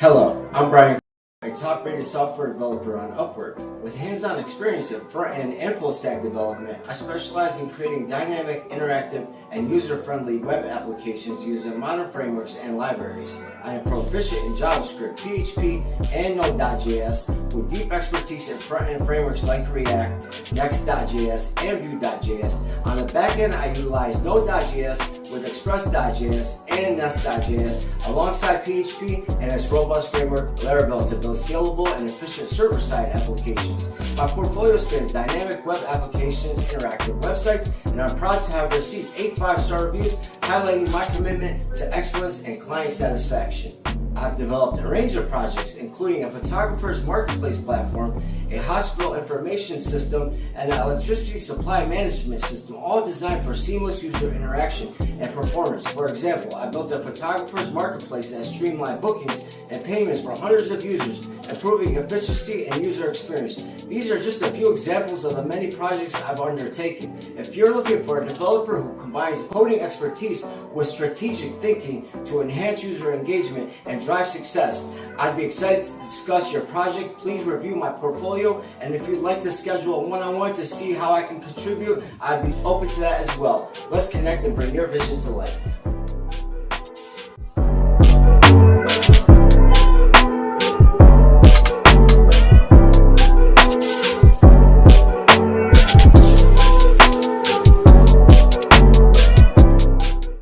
Hello, I'm Brian, a top-rated software developer on Upwork. With hands-on experience in front-end and full-stack development, I specialize in creating dynamic, interactive, and user-friendly web applications using modern frameworks and libraries. I am proficient in JavaScript, PHP, and Node.js, with deep expertise in front-end frameworks like React, Next.js, and Vue.js. On the back-end, I utilize Node.js with Express.js and Nest.js, alongside PHP and its robust framework Laravel to build scalable and efficient server-side applications. My portfolio spans dynamic web applications, interactive websites, and I'm proud to have received 8 5-star reviews highlighting my commitment to excellence and client satisfaction. I've developed a range of projects, including a photographer's marketplace platform, a hospital information system, and an electricity supply management system, all designed for seamless user interaction and performance. For example, I built a photographer's marketplace that streamlined bookings and payments for hundreds of users, improving efficiency and user experience. These are just a few examples of the many projects I've undertaken. If you're looking for a developer who combines coding expertise with strategic thinking to enhance user engagement and drive success, I'd be excited to discuss your project. Please review my portfolio, and if you'd like to schedule a one-on-one to see how I can contribute, I'd be open to that as well. Let's connect and bring your vision to life.